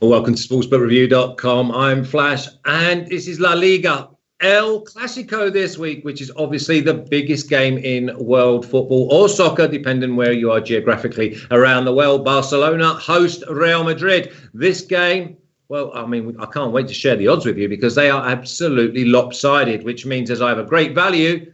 Welcome to sportsbookreview.com. I'm Flash, and this is La Liga. El Clasico this week, which is obviously the biggest game in world football or soccer, depending where you are geographically around the world. Barcelona host Real Madrid. This game, well, I mean, I can't wait to share the odds with you because they are absolutely lopsided, which means there's either great value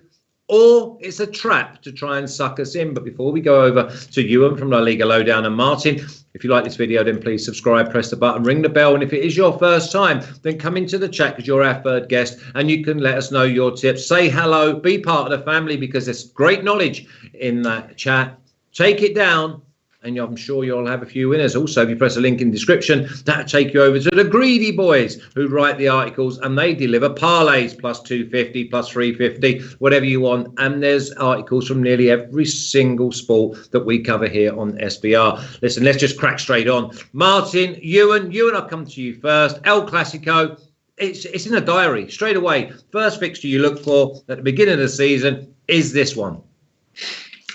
or it's a trap to try and suck us in. But before we go over to Ewan from La Liga Lowdown and Martin, if you like this video, then please subscribe, press the button, ring the bell. And if it is your first time, then come into the chat because you're our third guest and you can let us know your tips. Say hello, be part of the family because there's great knowledge in that chat. Take it down. And I'm sure you'll have a few winners. Also, if you press a link in the description, that'll take you over to the greedy boys who write the articles and they deliver parlays, plus 250, plus 350, whatever you want. And there's articles from nearly every single sport that we cover here on SBR. Listen, let's just crack straight on. Martin, Ewan, I'll come to you first. El Clasico, it's in a diary straight away. First fixture you look for at the beginning of the season is this one.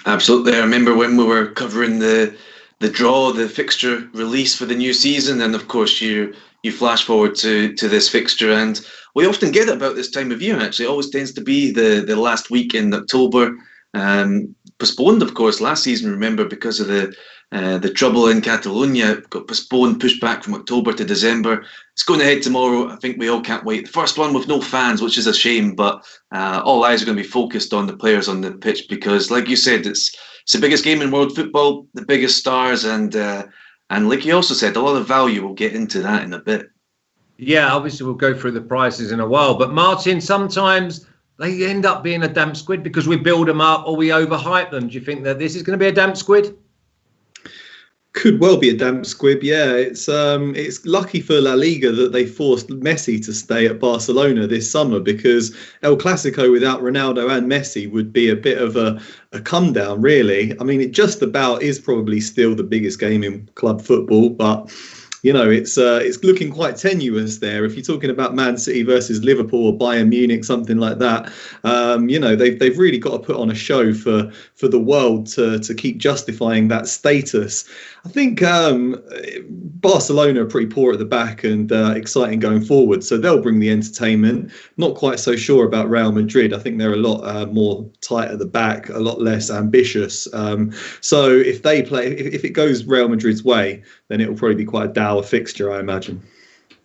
Absolutely. I remember when we were covering the draw, the fixture release for the new season, and of course you flash forward to this fixture, and we often get it about this time of year. Actually, it always tends to be the last week in October. Postponed, of course, last season. Remember, because of the trouble in Catalonia, it got postponed, pushed back from October to December. It's going ahead tomorrow. I think we all can't wait. The first one with no fans, which is a shame, but all eyes are going to be focused on the players on the pitch because, like you said, it's the biggest game in world football, the biggest stars, and like you also said, a lot of value. We'll get into that in a bit. Yeah, obviously we'll go through the prices in a while, but Martin, sometimes they end up being a damp squid because we build them up or we overhype them. Do you think that this is going to be a damp squid? Could well be a damp squib, yeah. It's lucky for La Liga that they forced Messi to stay at Barcelona this summer because El Clasico without Ronaldo and Messi would be a bit of a come down, really. I mean, it just about is probably still the biggest game in club football, but you know, it's looking quite tenuous there. If you're talking about Man City versus Liverpool or Bayern Munich, something like that, you know, they've really got to put on a show for the world to keep justifying that status. I think Barcelona are pretty poor at the back and exciting going forward, so they'll bring the entertainment. Not quite so sure about Real Madrid. I think they're a lot more tight at the back, a lot less ambitious. So if it goes Real Madrid's way, then it will probably be quite a dour fixture, I imagine.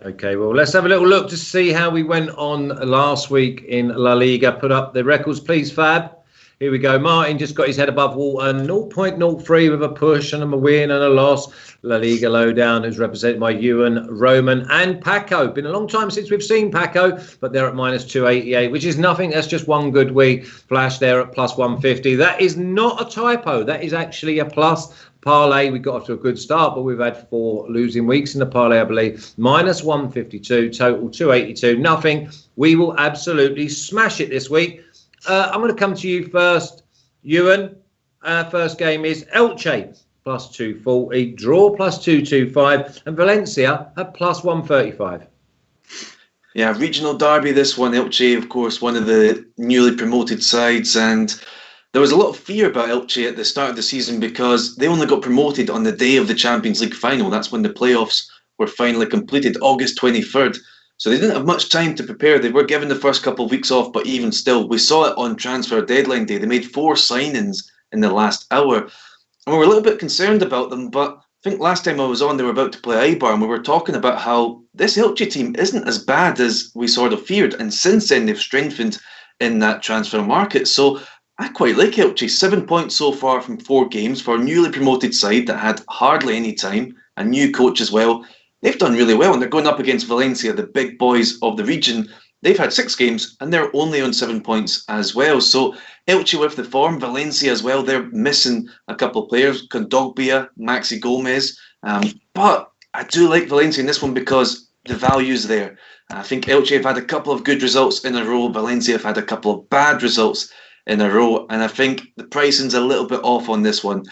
Okay, well, let's have a little look to see how we went on last week in La Liga. Put up the records, please, Fab. Here we go. Martin just got his head above water. 0.03 with a push and a win and a loss. La Liga Lowdown is represented by Ewan, Roman and Paco. Been a long time since we've seen Paco, but they're at minus 288, which is nothing. That's just one good week. Flash there at plus 150. That is not a typo. That is actually a plus. Parlay, we got off to a good start, but we've had 4 losing weeks in the parlay, I believe. Minus 152, total 282, nothing. We will absolutely smash it this week. I'm going to come to you first, Ewan. First game is Elche, plus 240, draw plus 225, and Valencia at plus 135. Yeah, regional derby, this one. Elche, of course, one of the newly promoted sides, and there was a lot of fear about Elche at the start of the season because they only got promoted on the day of the Champions League final. That's when the playoffs were finally completed, August 23rd. So they didn't have much time to prepare. They were given the first couple of weeks off, but even still, we saw it on transfer deadline day. They made 4 signings in the last hour. And we were a little bit concerned about them, but I think last time I was on, they were about to play Eibar, and we were talking about how this Elche team isn't as bad as we sort of feared. And since then, they've strengthened in that transfer market. So I quite like Elche. 7 points so far from 4 games for a newly promoted side that had hardly any time, a new coach as well. They've done really well, and they're going up against Valencia, the big boys of the region. They've had 6 games, and they're only on 7 points as well. So Elche with the form, Valencia as well. They're missing a couple of players, Kondogbia, Maxi Gomez. But I do like Valencia in this one because the value's there. I think Elche have had a couple of good results in a row. Valencia have had a couple of bad results in a row. And I think the pricing's a little bit off on this one.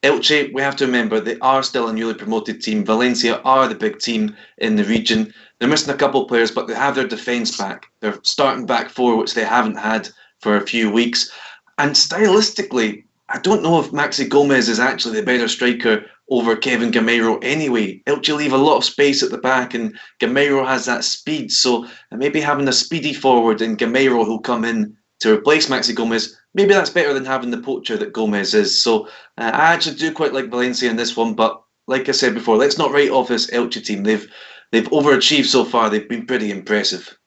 Elche, we have to remember, they are still a newly promoted team. Valencia are the big team in the region. They're missing a couple of players, but they have their defence back. They're starting back 4, which they haven't had for a few weeks. And stylistically, I don't know if Maxi Gomez is actually the better striker over Kevin Gameiro anyway. Elche leave a lot of space at the back, and Gameiro has that speed. So maybe having a speedy forward in Gameiro who'll come in to replace Maxi Gomez, maybe that's better than having the poacher that Gomez is. So I actually do quite like Valencia in this one, but like I said before, let's not write off this Elche team. They've overachieved so far. They've been pretty impressive.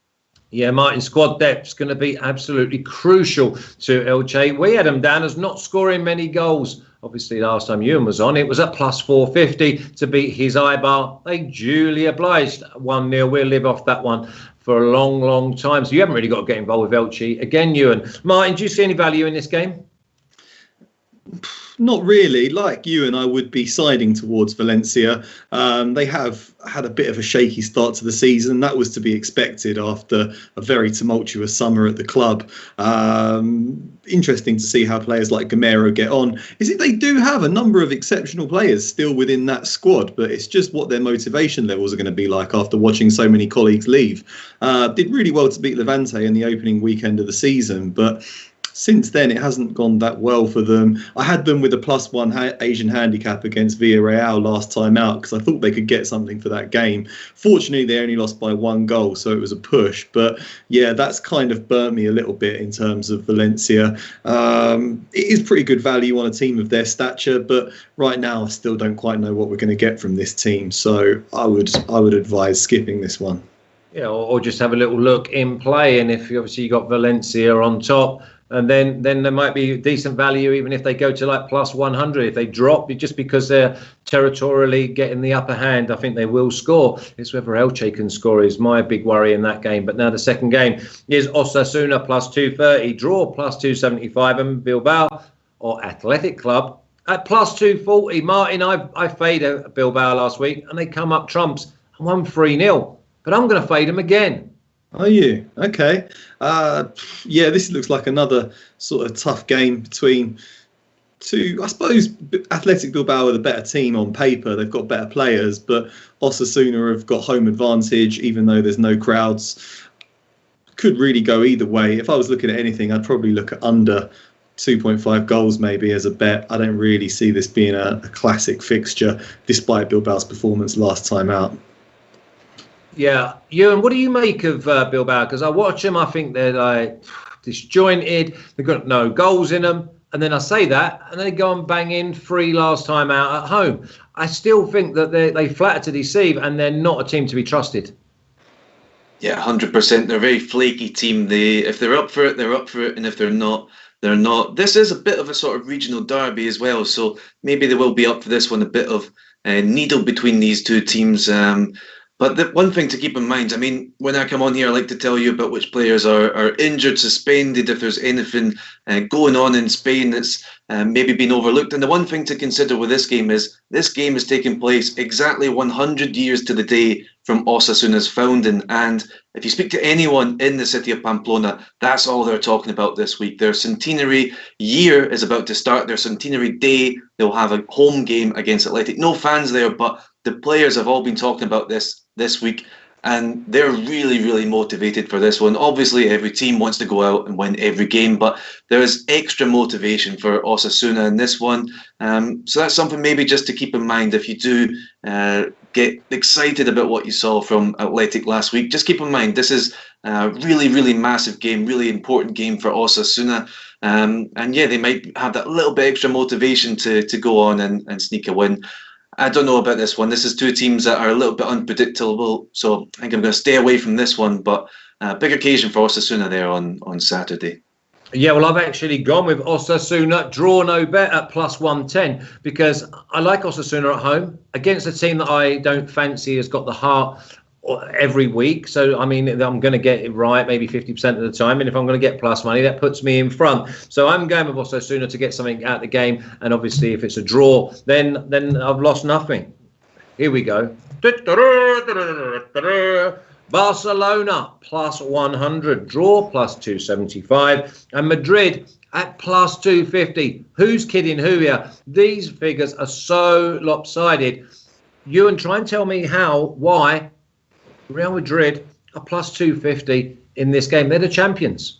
Yeah, Martin, squad depth is going to be absolutely crucial to Elche. We had them down as not scoring many goals. Obviously, last time Ewan was on, it was at plus 450 to beat his Eibar. They duly obliged 1-0. We'll live off that one for a long, long time. So you haven't really got to get involved with Elche. Again, Ewan. Martin, do you see any value in this game? Not really. Like you and I would be siding towards Valencia. They have had a bit of a shaky start to the season. That was to be expected after a very tumultuous summer at the club. Interesting to see how players like Gameiro get on. They do have a number of exceptional players still within that squad, but it's just what their motivation levels are going to be like after watching so many colleagues leave. Did really well to beat Levante in the opening weekend of the season, but since then, it hasn't gone that well for them. I had them with a +1 Asian handicap against Villareal last time out because I thought they could get something for that game. Fortunately, they only lost by 1 goal, so it was a push. But yeah, that's kind of burnt me a little bit in terms of Valencia. It is pretty good value on a team of their stature, but right now I still don't quite know what we're going to get from this team. So I would advise skipping this one. Yeah, or just have a little look in play. And if obviously you got Valencia on top, and then there might be decent value even if they go to like +100. If they drop, just because they're territorially getting the upper hand, I think they will score. It's whether Elche can score is my big worry in that game. But now the second game is Osasuna +230, draw +275, and Bilbao or Athletic Club at +240. Martin, I faded Bilbao last week and they come up trumps and won 3-0. But I'm going to fade them again. Are you? Okay. Yeah, this looks like another sort of tough game between two. I suppose Athletic Bilbao are the better team on paper. They've got better players, but Osasuna have got home advantage, even though there's no crowds. Could really go either way. If I was looking at anything, I'd probably look at under 2.5 goals maybe as a bet. I don't really see this being a classic fixture, despite Bilbao's performance last time out. Yeah, Ewan, what do you make of Bilbao? Because I watch them, I think they're like disjointed. They've got no goals in them. And then I say that, and they go and bang in 3 last time out at home. I still think that they flatter to deceive, and they're not a team to be trusted. Yeah, 100%. They're a very flaky team. If they're up for it, they're up for it. And if they're not, they're not. This is a bit of a sort of regional derby as well. So maybe they will be up for this one, a bit of needle between these two teams. But the one thing to keep in mind, I mean, when I come on here, I like to tell you about which players are injured, suspended, if there's anything going on in Spain that's maybe been overlooked. And the one thing to consider with this game is taking place exactly 100 years to the day from Osasuna's founding. And if you speak to anyone in the city of Pamplona, that's all they're talking about this week. Their centenary year is about to start, their centenary day. They'll have a home game against Athletic. No fans there, but the players have all been talking about this week, and they're really, really motivated for this one. Obviously, every team wants to go out and win every game, but there is extra motivation for Osasuna in this one. So that's something maybe just to keep in mind if you do get excited about what you saw from Athletic last week. Just keep in mind, this is a really, really massive game, really important game for Osasuna. And yeah, they might have that little bit extra motivation to go on and sneak a win. I don't know about this one. This is two teams that are a little bit unpredictable, so I think I'm going to stay away from this one. But big occasion for Osasuna there on Saturday. Yeah, well, I've actually gone with Osasuna, draw no bet at +110, because I like Osasuna at home against a team that I don't fancy has got the heart every week. So, I mean, I'm going to get it right maybe 50% of the time. And if I'm going to get plus money, that puts me in front. So I'm going with Osasuna to get something out of the game. And obviously, if it's a draw, then I've lost nothing. Here we go. Barcelona +100, draw +275, and Madrid at +250. Who's kidding who here? These figures are so lopsided. Ewan, try and tell me why Real Madrid are +250 in this game. They're the champions.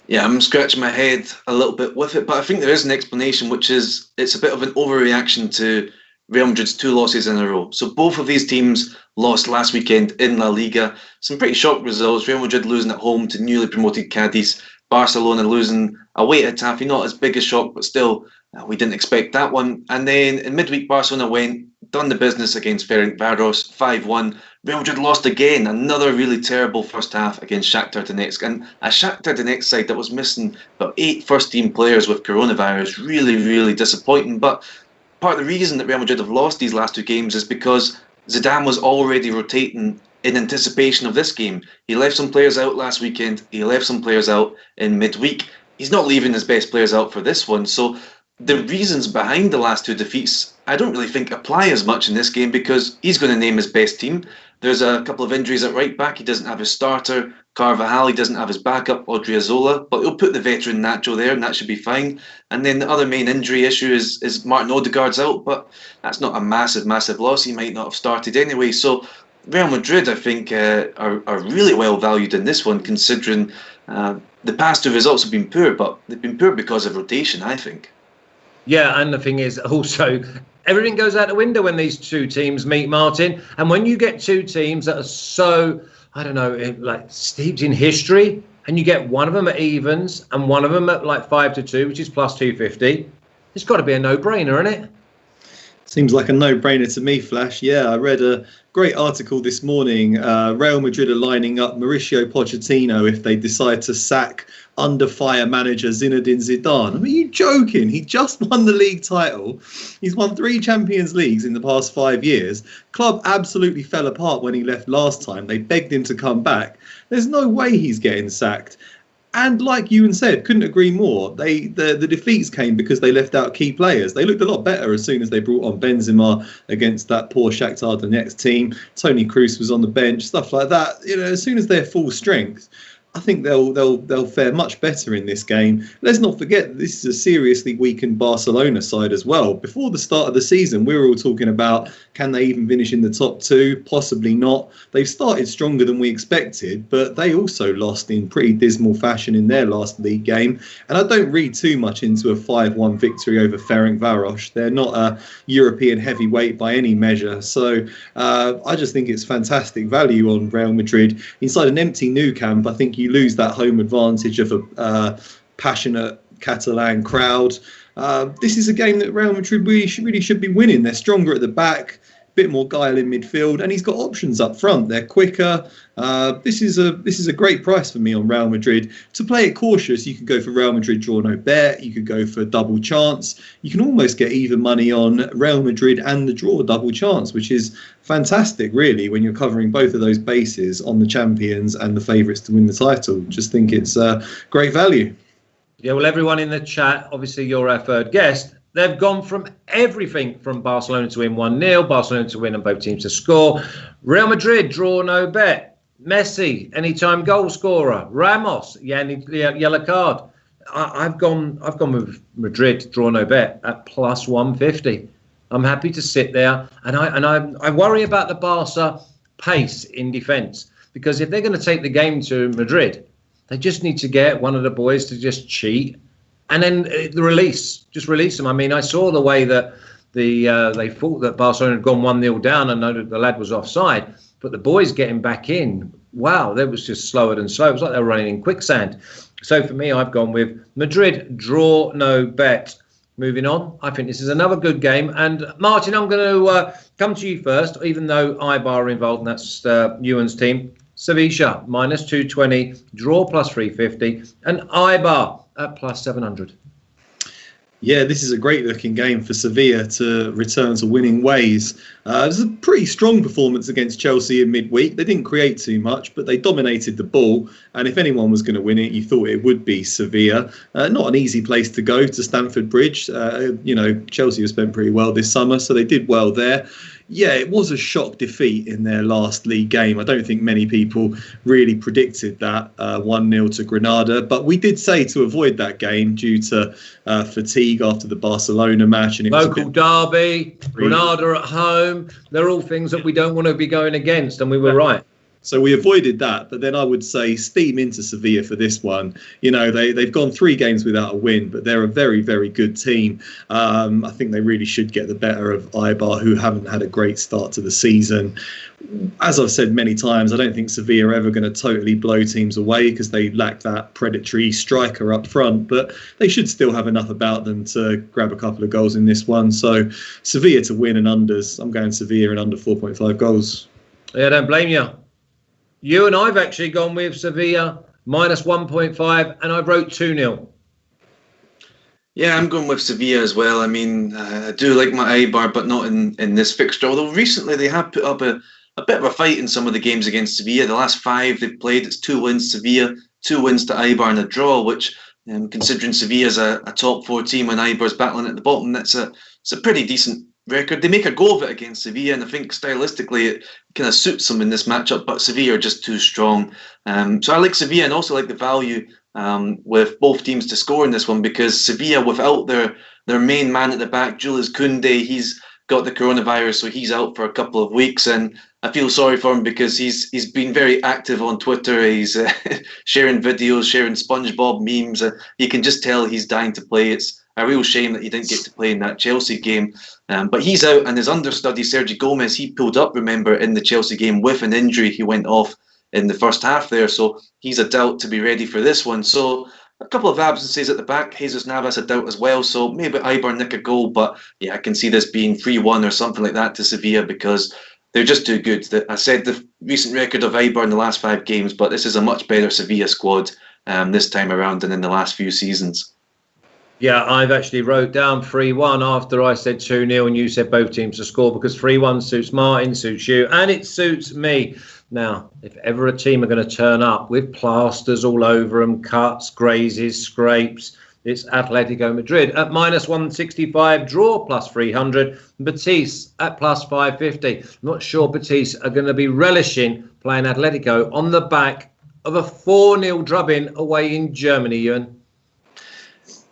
Yeah, I'm scratching my head a little bit with it, but I think there is an explanation, which is it's a bit of an overreaction to Real Madrid's 2 losses in a row. So both of these teams lost last weekend in La Liga. Some pretty shock results. Real Madrid losing at home to newly promoted Cadiz. Barcelona losing away at Getafe. Not as big a shock, but still, we didn't expect that one. And then in midweek, Barcelona done the business against Ferencváros, 5-1. Real Madrid lost again, another really terrible first half against Shakhtar Donetsk. And a Shakhtar Donetsk side that was missing about 8 first-team players with coronavirus. Really, really disappointing. But part of the reason that Real Madrid have lost these last 2 games is because Zidane was already rotating in anticipation of this game. He left some players out last weekend. He left some players out in midweek. He's not leaving his best players out for this one. So the reasons behind the last 2 defeats, I don't really think apply as much in this game because he's going to name his best team. There's a couple of injuries at right back. He doesn't have his starter, Carvajal. He doesn't have his backup, Odriozola. But he'll put the veteran Nacho there, and that should be fine. And then the other main injury issue is Martin Odegaard's out, but that's not a massive, massive loss. He might not have started anyway. So Real Madrid, I think, are really well valued in this one, considering the past 2 results have been poor, but they've been poor because of rotation, I think. Yeah, and the thing is also everything goes out the window when these 2 teams meet, Martin. And when you get 2 teams that are so, I don't know, like steeped in history, and you get one of them at evens and one of them at like 5-2, which is plus 250, it's got to be a no-brainer, isn't it? Seems like a no-brainer to me, Flash. Yeah, I read a great article this morning. Real Madrid are lining up Mauricio Pochettino if they decide to sack under fire manager Zinedine Zidane. I mean, are you joking? He just won the league title. He's won 3 Champions Leagues in the past 5 years. Club absolutely fell apart when he left last time. They begged him to come back. There's no way he's getting sacked. And like Ewan said, couldn't agree more. The defeats came because they left out key players. They looked a lot better as soon as they brought on Benzema against that poor Shakhtar Donetsk team. Toni Kroos was on the bench, stuff like that. You know, as soon as they're full strength, I think they'll fare much better in this game. Let's not forget this is a seriously weakened Barcelona side as well. Before the start of the season, we were all talking about can they even finish in the top 2? Possibly not. They've started stronger than we expected, but they also lost in pretty dismal fashion in their last league game. And I don't read too much into a 5-1 victory over Ferencváros. They're not a European heavyweight by any measure. So I just think it's fantastic value on Real Madrid. Inside an empty Nou Camp, I think you lose that home advantage of a passionate Catalan crowd. This is a game that Real Madrid really should be winning. They're stronger at the back, a bit more guile in midfield, and he's got options up front. They're quicker. This is a great price for me on Real Madrid. To play it cautious, you could go for Real Madrid draw no bet. You could go for double chance. You can almost get even money on Real Madrid and the draw double chance, which is fantastic, really, when you're covering both of those bases on the champions and the favourites to win the title. Just think it's great value. Yeah, well, everyone in the chat, obviously you're our 3rd guest. They've gone from everything from Barcelona to win 1-0, Barcelona to win and both teams to score. Real Madrid, draw no bet. Messi, anytime goal scorer. Ramos, yellow card. I've gone with Madrid, draw no bet at plus 150. I'm happy to sit there, and I worry about the Barca pace in defence, because if they're going to take the game to Madrid, they just need to get one of the boys to just cheat, and then just release them. I mean, I saw the way that they thought that Barcelona had gone 1-0 down. I know that the lad was offside, but the boys getting back in, wow, that was just slower than slow. It was like they were running in quicksand. So for me, I've gone with Madrid, draw no bet. Moving on, I think this is another good game. And Martin, I'm going to come to you first, even though Eibar are involved, and that's Ewan's team. Sevilla, minus 220, draw plus 350, and Eibar at plus 700. Yeah, this is a great looking game for Sevilla to return to winning ways. It was a pretty strong performance against Chelsea in midweek. They didn't create too much, but they dominated the ball. And if anyone was going to win it, you thought it would be Sevilla. Not an easy place to go, to Stamford Bridge. Chelsea have spent pretty well this summer, so they did well there. Yeah, it was a shock defeat in their last league game. I don't think many people really predicted that 1-0 to Granada. But we did say to avoid that game due to fatigue after the Barcelona match. And it local derby, Granada at home. They're all things that we don't want to be going against. And we were right. So we avoided that. But then I would say steam into Sevilla for this one. They've gone 3 games without a win, but they're a very, very good team. I think they really should get the better of Eibar, who haven't had a great start to the season. As I've said many times, I don't think Sevilla are ever going to totally blow teams away because they lack that predatory striker up front, but they should still have enough about them to grab a couple of goals in this one. So Sevilla to win and unders. I'm going Sevilla and under 4.5 goals. Yeah, don't blame you. You and I've actually gone with Sevilla minus 1.5, and I wrote 2-0. Yeah, I'm going with Sevilla as well. I mean, I do like my Eibar, but not in this fixture. Although recently they have put up a bit of a fight in some of the games against Sevilla. The last 5 they've played, it's 2 wins Sevilla, 2 wins to Eibar and a draw, which, considering Sevilla's a top 4 team and Eibar's battling at the bottom, it's a pretty decent record. They make a go of it against Sevilla, and I think stylistically it kind of suits them in this matchup, but Sevilla are just too strong. So I like Sevilla and also like the value with both teams to score in this one, because Sevilla, without their main man at the back, Julius Koundé, he's got the coronavirus, so he's out for a couple of weeks, and I feel sorry for him because he's been very active on Twitter. He's sharing videos, sharing SpongeBob memes. You can just tell he's dying to play. It's a real shame that he didn't get to play in that Chelsea game. But he's out, and his understudy, Sergio Gomez, he pulled up, remember, in the Chelsea game with an injury. He went off in the first half there, so he's a doubt to be ready for this one. So a couple of absences at the back. Jesus Navas a doubt as well, so maybe Eibar nick a goal. But yeah, I can see this being 3-1 or something like that to Sevilla because they're just too good. I said the recent record of Eibar in the last 5 games, but this is a much better Sevilla squad this time around than in the last few seasons. Yeah, I've actually wrote down 3-1 after I said 2-0 and you said both teams to score, because 3-1 suits Martin, suits you, and it suits me. Now, if ever a team are going to turn up with plasters all over them, cuts, grazes, scrapes, it's Atletico Madrid at minus 165, draw plus 300, Betis at plus 550. Not sure Betis are going to be relishing playing Atletico on the back of a 4-0 drubbing away in Germany, Ewan.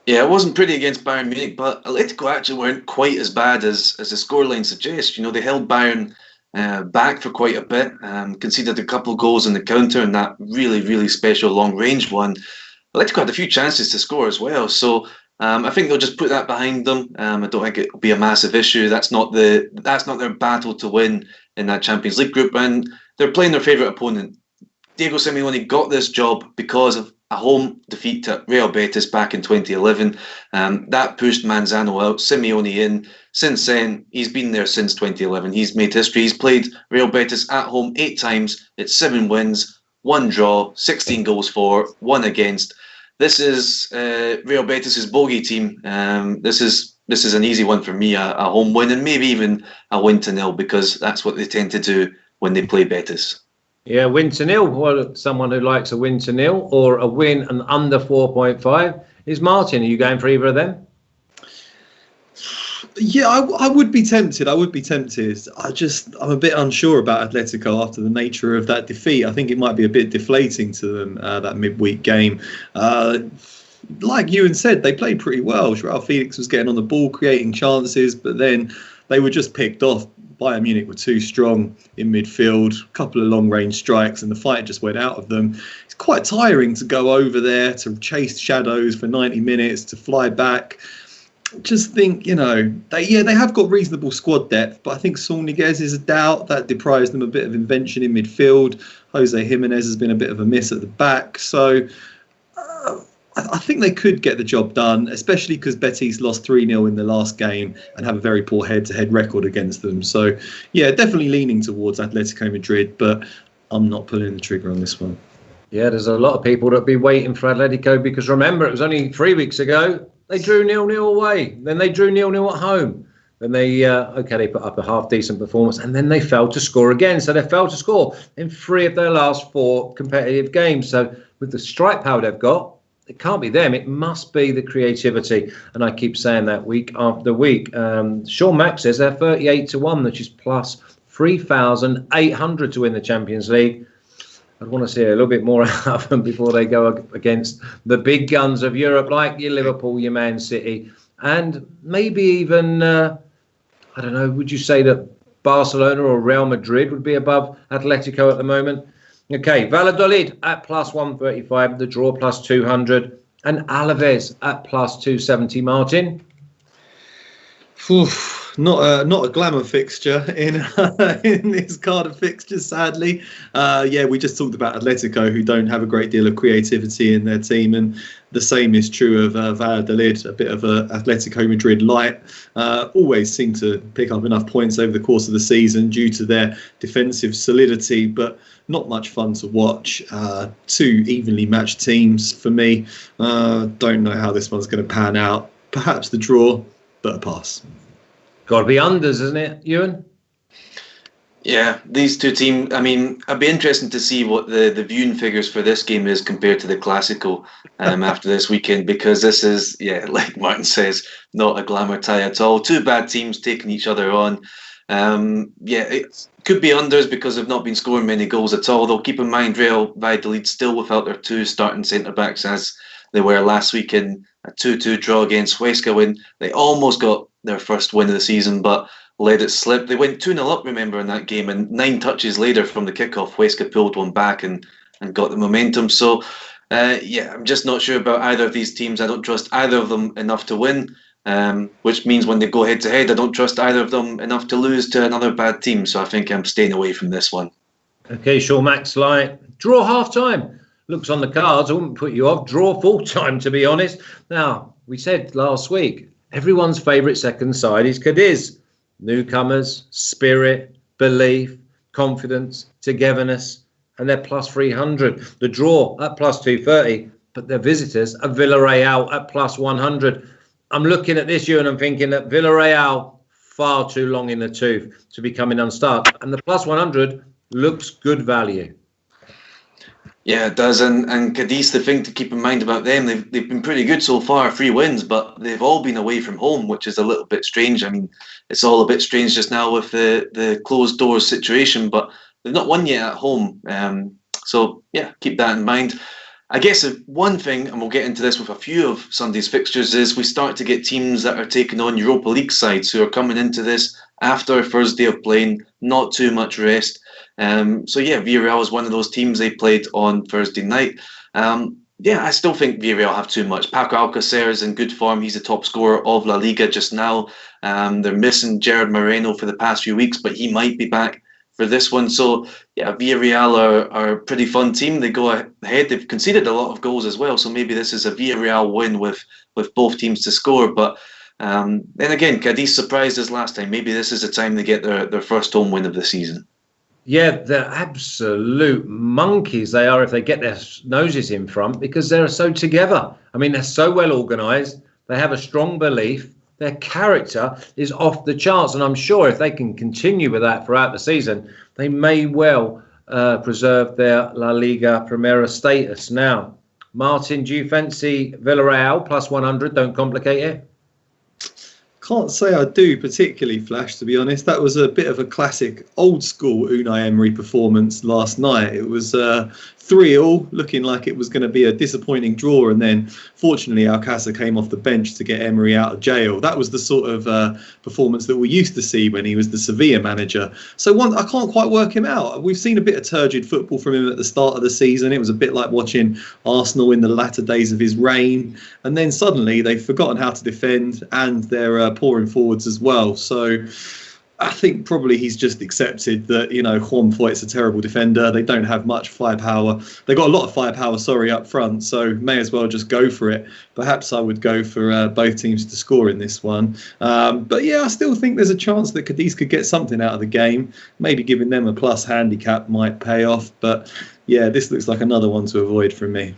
Yeah, it wasn't pretty against Bayern Munich, but Atletico actually weren't quite as bad as the scoreline suggests. They held Bayern back for quite a bit, conceded a couple of goals in the counter and that really, really special long-range one. Atletico had a few chances to score as well, so I think they'll just put that behind them. I don't think it'll be a massive issue. That's not their battle to win in that Champions League group, and they're playing their favourite opponent. Diego Simeone got this job because of a home defeat to Real Betis back in 2011. That pushed Manzano out, Simeone in. Since then, he's been there since 2011. He's made history. He's played Real Betis at home 8 times. It's 7 wins, 1 draw, 16 goals for, 1 against. This is Real Betis' bogey team. This is an easy one for me, a home win, and maybe even a win to nil, because that's what they tend to do when they play Betis. Yeah, win to nil. Well, someone who likes a win to nil or a win and under 4.5 is Martin. Are you going for either of them? Yeah, I would be tempted. I'm a bit unsure about Atletico after the nature of that defeat. I think it might be a bit deflating to them, that midweek game. Like Ewan said, they played pretty well. Joao Felix was getting on the ball, creating chances, but then they were just picked off. Bayern Munich were too strong in midfield, a couple of long-range strikes, and the fight just went out of them. It's quite tiring to go over there, to chase shadows for 90 minutes, to fly back. Just think, they have got reasonable squad depth, but I think Saul Niguez is a doubt. That deprives them a bit of invention in midfield. Jose Jimenez has been a bit of a miss at the back. So I think they could get the job done, especially because Betis lost 3-0 in the last game and have a very poor head-to-head record against them. So, yeah, definitely leaning towards Atletico Madrid, but I'm not pulling the trigger on this one. Yeah, there's a lot of people that'll be waiting for Atletico, because remember, it was only 3 weeks ago they drew 0-0 away. Then they drew 0-0 at home. Then they put up a half-decent performance, and then they failed to score again. So they failed to score in 3 of their last 4 competitive games. So with the strike power they've got, it can't be them. It must be the creativity. And I keep saying that week after week. Sean Mack says they're 38-1, which is plus 3,800 to win the Champions League. I'd want to see a little bit more out of them before they go up against the big guns of Europe, like your Liverpool, your Man City, and maybe even, would you say that Barcelona or Real Madrid would be above Atletico at the moment? Okay, Valladolid at plus 135, the draw plus 200, and Alaves at plus 270. Martin? Not a glamour fixture in in this card of fixtures, sadly. We just talked about Atletico, who don't have a great deal of creativity in their team, and the same is true of Valladolid, a bit of a Atletico Madrid light. Always seem to pick up enough points over the course of the season due to their defensive solidity, but not much fun to watch. Two evenly matched teams for me. Don't know how this one's going to pan out. Perhaps the draw, but a pass. Got to be unders, isn't it, Ewan? Yeah, these two teams, I mean, I'd be interested to see what the viewing figures for this game is compared to the Clásico after this weekend, because this is, like Martin says, not a glamour tie at all. Two bad teams taking each other on. It could be unders because they've not been scoring many goals at all, though keep in mind Real Valladolid still without their two starting centre-backs as they were last week in a 2-2 draw against Huesca when they almost got their first win of the season but let it slip. They went 2-0 up, remember, in that game, and 9 touches later from the kickoff, Huesca pulled one back and got the momentum. So, I'm just not sure about either of these teams. I don't trust either of them enough to win, which means when they go head-to-head, I don't trust either of them enough to lose to another bad team. So I think I'm staying away from this one. Okay, sure, Max Light. Draw half-time. Looks on the cards, I wouldn't put you off. Draw full-time, to be honest. Now, we said last week, everyone's favourite second side is Cadiz. Newcomers, spirit, belief, confidence, togetherness, and they're plus 300. The draw at plus 230, but their visitors are Villareal at plus 100. I'm looking at this, and I'm thinking that Villareal, far too long in the tooth to be coming unstuck. And the plus 100 looks good value. Yeah, it does. And Cadiz, the thing to keep in mind about them, they've been pretty good so far, 3 wins, but they've all been away from home, which is a little bit strange. I mean, it's all a bit strange just now with the closed doors situation, but they've not won yet at home. Keep that in mind. I guess one thing, and we'll get into this with a few of Sunday's fixtures, is we start to get teams that are taking on Europa League sides who are coming into this after a first day of playing, not too much rest. Villarreal is one of those teams. They played on Thursday night. I still think Villarreal have too much. Paco Alcacer is in good form. He's the top scorer of La Liga just now. They're missing Gerard Moreno for the past few weeks, but he might be back for this one. So, Villarreal are a pretty fun team. They go ahead. They've conceded a lot of goals as well, so maybe this is a Villarreal win with both teams to score. But then again, Cadiz surprised us last time. Maybe this is the time they get their first home win of the season. Yeah, they're absolute monkeys they are if they get their noses in front, because they're so together. I mean, they're so well organised. They have a strong belief. Their character is off the charts. And I'm sure if they can continue with that throughout the season, they may well preserve their La Liga Primera status. Now, Martin, do you fancy Villareal plus 100? Don't complicate it. Can't say I do particularly, Flash, to be honest. That was a bit of a classic old school Unai Emery performance last night. It was 3-3, looking like it was going to be a disappointing draw, and then fortunately Alcácer came off the bench to get Emery out of jail. That was the sort of performance that we used to see when he was the Sevilla manager. So I can't quite work him out. We've seen a bit of turgid football from him at the start of the season. It was a bit like watching Arsenal in the latter days of his reign, and then suddenly they've forgotten how to defend, and they're pouring forwards as well. So I think probably he's just accepted that, Juan Foyt's a terrible defender. They don't have much firepower. They got a lot of firepower, up front, so may as well just go for it. Perhaps I would go for both teams to score in this one. I still think there's a chance that Cadiz could get something out of the game. Maybe giving them a plus handicap might pay off. But this looks like another one to avoid from me.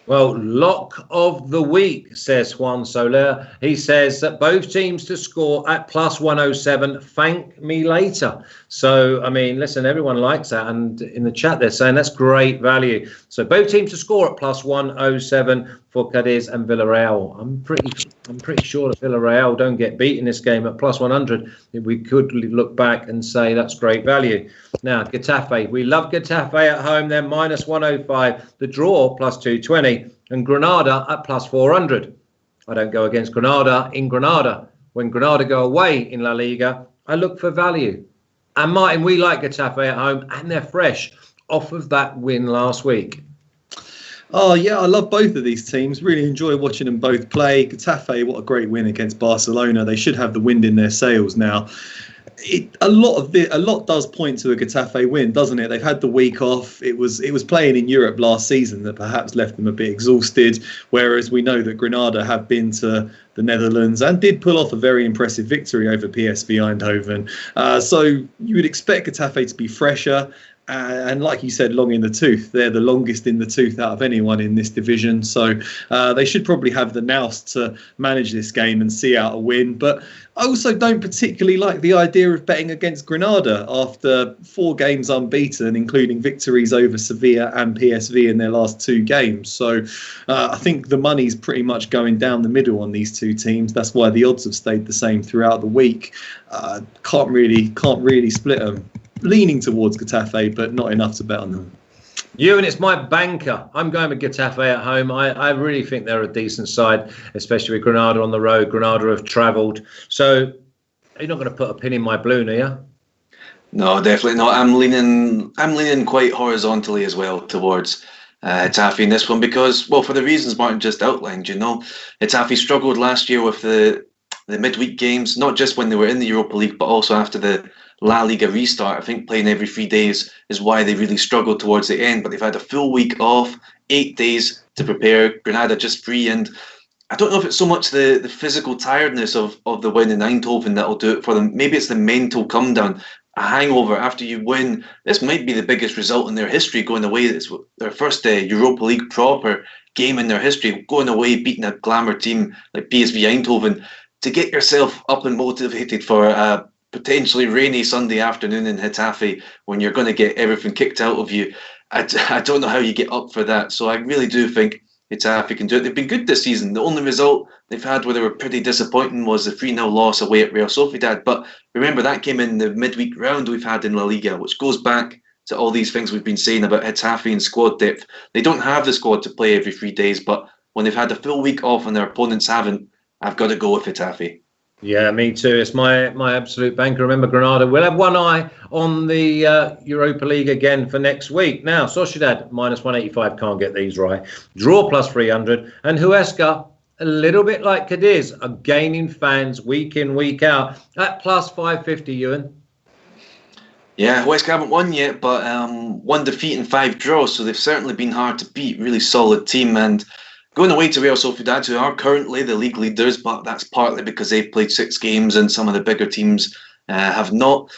Well, lock of the week, says Juan Soler. He says that both teams to score at plus 107. Thank me later. So, I mean, listen, everyone likes that. And in the chat, they're saying that's great value. So both teams to score at plus 107 for Cadiz and Villarreal. I'm pretty sure that Villarreal don't get beat in this game at plus 100. We could look back and say that's great value. Now, Getafe. We love Getafe at home. They're minus 105. The draw plus 220. And Granada at plus 400. I don't go against Granada in Granada. When Granada go away in La Liga, I look for value. And Martin, we like Getafe at home, and they're fresh. off of that win last week? Oh, yeah, I love both of these teams. Really enjoy watching them both play. Getafe, what a great win against Barcelona. They should have the wind in their sails now. A lot does point to a Getafe win, doesn't it? They've had the week off. It was playing in Europe last season that perhaps left them a bit exhausted, whereas we know that Granada have been to the Netherlands and did pull off a very impressive victory over PSV Eindhoven. So you would expect Getafe to be fresher. And like you said, long in the tooth. They're the longest in the tooth out of anyone in this division. So they should probably have the nous to manage this game and see out a win. But I also don't particularly like the idea of betting against Granada after 4 games unbeaten, including victories over Sevilla and PSV in their last 2 games. So I think the money's pretty much going down the middle on these 2 teams. That's why the odds have stayed the same throughout the week. Can't really split them. Leaning towards Getafe, but not enough to bet on them. And it's my banker. I'm going with Getafe at home. I really think they're a decent side, especially with Granada on the road. Granada have travelled. So you're not going to put a pin in my balloon, are you? No, definitely not. I'm leaning quite horizontally as well towards Getafe in this one because, well, for the reasons Martin just outlined, Getafe struggled last year with the midweek games, not just when they were in the Europa League, but also after the La Liga restart. I think playing every 3 days is why they really struggled towards the end, but they've had a full week off, 8 days to prepare. Granada just free, and I don't know if it's so much the physical tiredness of the win in Eindhoven that'll do it for them. Maybe it's the mental come down, a hangover after you win. This might be the biggest result in their history, going away. It's their first Europa League proper game in their history, going away, beating a glamour team like PSV Eindhoven. To get yourself up and motivated for a potentially rainy Sunday afternoon in Getafe when you're going to get everything kicked out of you, I don't know how you get up for that. So I really do think Getafe can do it. They've been good this season. The only result they've had where they were pretty disappointing was the 3-0 loss away at Real Sociedad. But remember, that came in the midweek round we've had in La Liga, which goes back to all these things we've been saying about Getafe and squad depth. They don't have the squad to play every 3 days, but when they've had a full week off and their opponents haven't, I've got to go with Getafe. Yeah, me too. It's my absolute banker. Remember, Granada will have one eye on the Europa League again for next week. Now, Sociedad, minus 185, can't get these right. Draw plus 300. And Huesca, a little bit like Cadiz, are gaining fans week in, week out at plus 550, Ewan. Yeah, Huesca haven't won yet, but 1 defeat and 5 draws, so they've certainly been hard to beat. Really solid team, and going away to Real Sociedad, who are currently the league leaders, but that's partly because they've played 6 games and some of the bigger teams have not.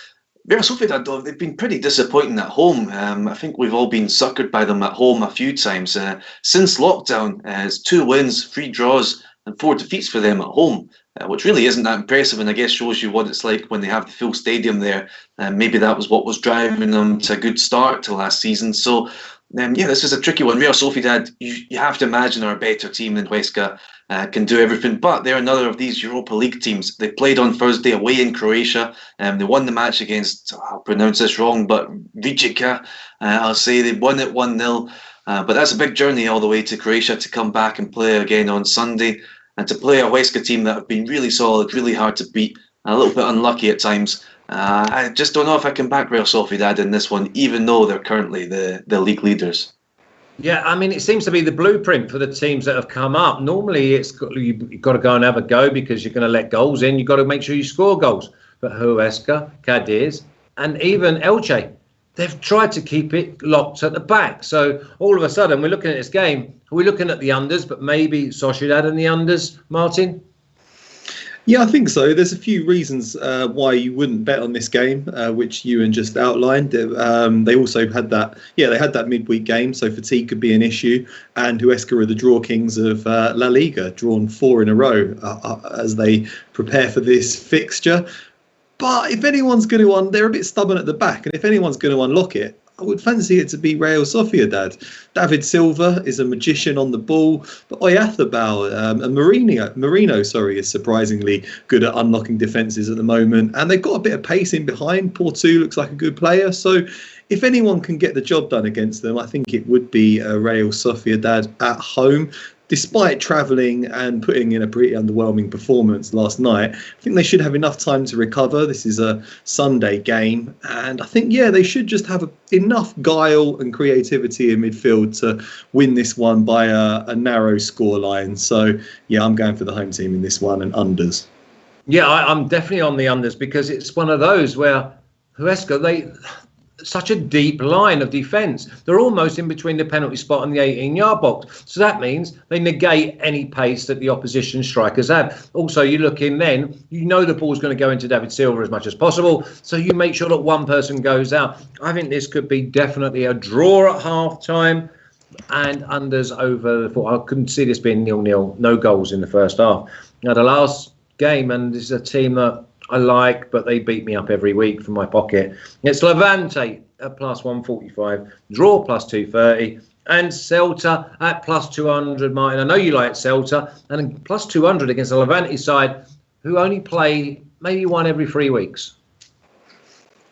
Real Sociedad, though, they've been pretty disappointing at home. I think we've all been suckered by them at home a few times. Since lockdown, it's 2 wins, 3 draws and 4 defeats for them at home, which really isn't that impressive, and I guess shows you what it's like when they have the full stadium there. Maybe that was what was driving them to a good start to last season. So this is a tricky one. Real Sociedad, you have to imagine, are a better team than Huesca, can do everything, but they're another of these Europa League teams. They played on Thursday away in Croatia, they won the match against, I'll pronounce this wrong, but Rijeka. I'll say they won it 1-0, but that's a big journey all the way to Croatia to come back and play again on Sunday, and to play a Huesca team that have been really solid, really hard to beat, a little bit unlucky at times. I just don't know if I can back Real Sociedad in this one, even though they're currently the league leaders. Yeah, I mean, it seems to be the blueprint for the teams that have come up. Normally, you've got to go and have a go because you're going to let goals in. You've got to make sure you score goals. But Huesca, Cadiz, and even Elche, they've tried to keep it locked at the back. So all of a sudden, we're looking at this game. We're looking at the unders, but maybe Sociedad and the unders, Martin? Yeah, I think so. There's a few reasons why you wouldn't bet on this game, which Ewan just outlined. They also had that, they had that midweek game, so fatigue could be an issue. And Huesca are the draw kings of La Liga, drawn 4 in a row as they prepare for this fixture. But if anyone's going to, they're a bit stubborn at the back, and if anyone's going to unlock it, I would fancy it to be Real Sociedad. David Silva is a magician on the ball, but Oyarzabal and Marino, is surprisingly good at unlocking defences at the moment, and they've got a bit of pace in behind. Porto looks like a good player, so if anyone can get the job done against them, I think it would be Real Sociedad at home. despite travelling and putting in a pretty underwhelming performance last night, I think they should have enough time to recover. This is a Sunday game, and I think, they should just have enough guile and creativity in midfield to win this one by a narrow scoreline. So, I'm going for the home team in this one and unders. Yeah, I'm definitely on the unders because it's one of those where Huesca, such a deep line of defence. They're almost in between the penalty spot and the 18-yard box. So that means they negate any pace that the opposition strikers have. Also, you look in then, the ball's going to go into David Silva as much as possible. So you make sure that one person goes out. I think this could be definitely a draw at half-time and unders over the 4. I couldn't see this being 0-0, no goals in the first half. Now, the last game, and this is a team that I like, but they beat me up every week from my pocket. It's Levante at plus 145, draw plus 230, and Celta at plus 200. Martin, I know you like Celta, and plus 200 against the Levante side, who only play maybe one every 3 weeks.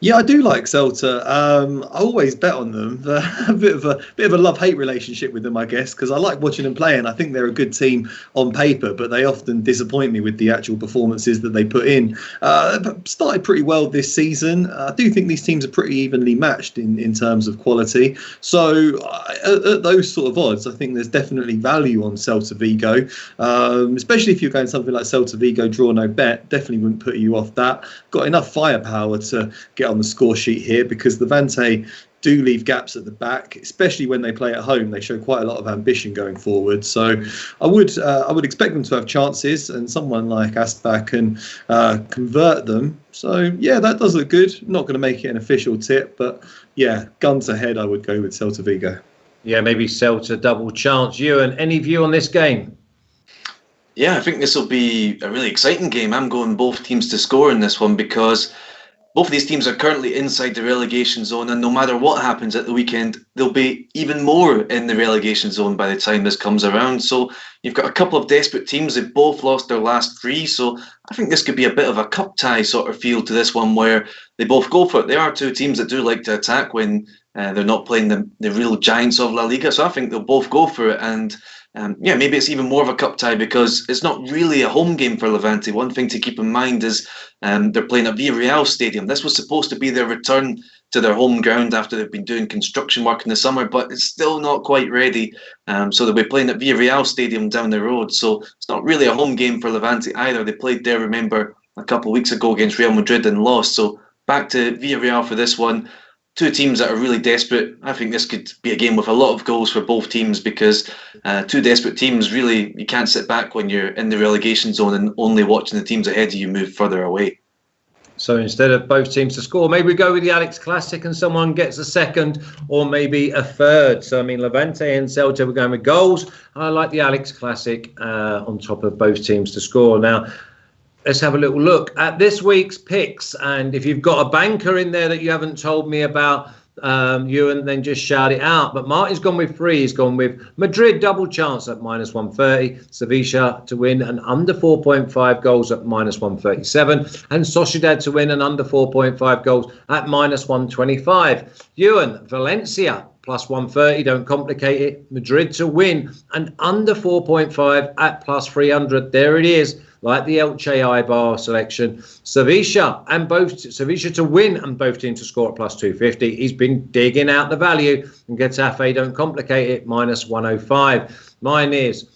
Yeah, I do like Celta. I always bet on them. A bit of a love-hate relationship with them, I guess, because I like watching them play, and I think they're a good team on paper, but they often disappoint me with the actual performances that they put in. Started pretty well this season. I do think these teams are pretty evenly matched in terms of quality. So at those sort of odds, I think there's definitely value on Celta Vigo, especially if you're going something like Celta Vigo draw no bet. Definitely wouldn't put you off that. Got enough firepower to get on the score sheet here because Levante do leave gaps at the back, especially when they play at home. They show quite a lot of ambition going forward. So I would expect them to have chances, and someone like Aspa can convert them. So that does look good. Not going to make it an official tip, but guns ahead, I would go with Celta Vigo. Yeah, maybe Celta double chance. Ewan, any view on this game? Yeah, I think this will be a really exciting game. I'm going both teams to score in this one because both of these teams are currently inside the relegation zone, and no matter what happens at the weekend, they'll be even more in the relegation zone by the time this comes around. So you've got a couple of desperate teams. They've both lost their last 3. So I think this could be a bit of a cup tie sort of feel to this one where they both go for it. They are two teams that do like to attack when they're not playing the real giants of La Liga. So I think they'll both go for it. And maybe it's even more of a cup tie because it's not really a home game for Levante. One thing to keep in mind is they're playing at Villareal Stadium. This was supposed to be their return to their home ground after they've been doing construction work in the summer, but it's still not quite ready. So they'll be playing at Villareal Stadium down the road. So it's not really a home game for Levante either. They played there, remember, a couple of weeks ago against Real Madrid and lost. So back to Villareal for this one. Two teams that are really desperate. I think this could be a game with a lot of goals for both teams because two desperate teams, really, you can't sit back when you're in the relegation zone and only watching the teams ahead of you move further away. So instead of both teams to score, maybe we go with the Alex Classic and someone gets a second or maybe a third. So, I mean, Levante and Celta, we're going with goals. I like the Alex Classic on top of both teams to score. Now, let's have a little look at this week's picks. And if you've got a banker in there that you haven't told me about, Ewan, then just shout it out. But Martin's gone with 3. He's gone with Madrid double chance at minus 130, Sevilla to win and under 4.5 goals at minus 137, and Sociedad to win and under 4.5 goals at minus 125. Ewan, Valencia plus 130, don't complicate it. Madrid to win and under 4.5 at plus 300. There it is. Like the Elche Eibar selection. Sevilla to win and both teams to score at plus 250. He's been digging out the value. And Getafe, don't complicate it, minus 105. Mine is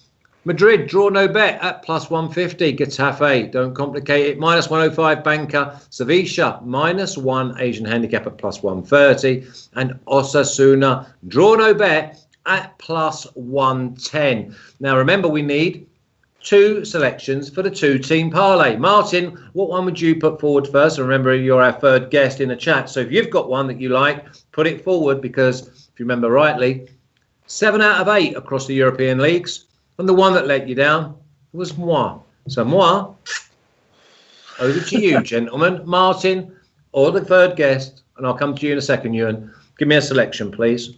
Madrid, draw no bet at plus 150. Getafe, don't complicate it, minus 105 banker. Sevilla, minus 1 Asian handicap at plus 130. And Osasuna, draw no bet at plus 110. Now remember, we need 2 selections for the 2-team parlay. Martin, what one would you put forward first? Remember, you're our third guest in the chat. So if you've got one that you like, put it forward because if you remember rightly, 7 out of 8 across the European leagues. And the one that let you down was moi. So moi, over to you, gentlemen. Martin, or the third guest, and I'll come to you in a second, Ewan. Give me a selection, please.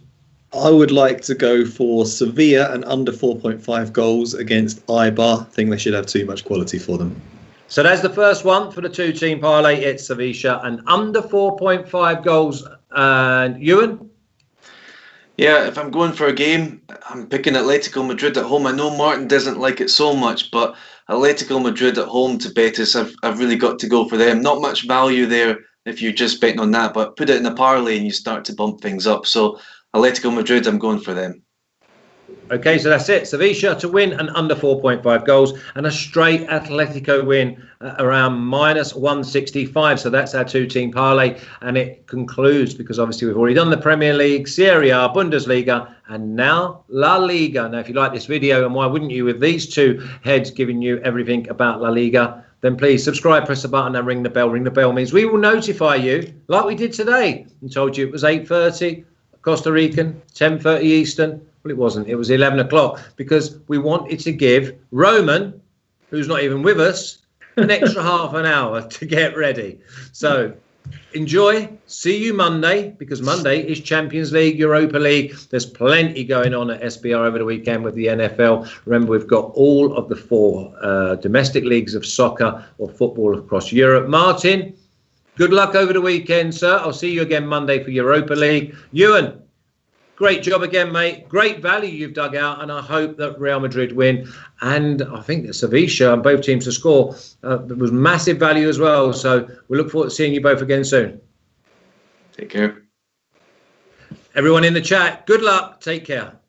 I would like to go for Sevilla and under 4.5 goals against Eibar. I think they should have too much quality for them. So that's the first one for the 2-team parlay. It's Sevilla and under 4.5 goals. And Ewan? Yeah, if I'm going for a game, I'm picking Atletico Madrid at home. I know Martin doesn't like it so much, but Atletico Madrid at home to Betis, I've really got to go for them. Not much value there if you're just betting on that, but put it in a parlay and you start to bump things up. So Atletico Madrid, I'm going for them. Okay, so that's it. Sevilla to win and under 4.5 goals, and a straight Atletico win around minus 165. So that's our two-team parlay, and it concludes because obviously we've already done the Premier League, Serie A, Bundesliga, and now La Liga. Now, if you like this video, and why wouldn't you, with these two heads giving you everything about La Liga, then please subscribe, press the button, and ring the bell. Ring the bell means we will notify you, like we did today, and told you it was 8:30 Costa Rican, 10:30 Eastern. Well, it wasn't. It was 11 o'clock because we wanted to give Roman, who's not even with us, an extra half an hour to get ready. So enjoy. See you Monday, because Monday is Champions League, Europa League. There's plenty going on at SBR over the weekend with the NFL. Remember, we've got all of the 4 domestic leagues of soccer or football across Europe. Martin, good luck over the weekend, sir. I'll see you again Monday for Europa League. Ewan, great job again, mate. Great value you've dug out, and I hope that Real Madrid win. And I think that Sevilla and both teams to score. There was massive value as well. So we look forward to seeing you both again soon. Take care. Everyone in the chat, good luck. Take care.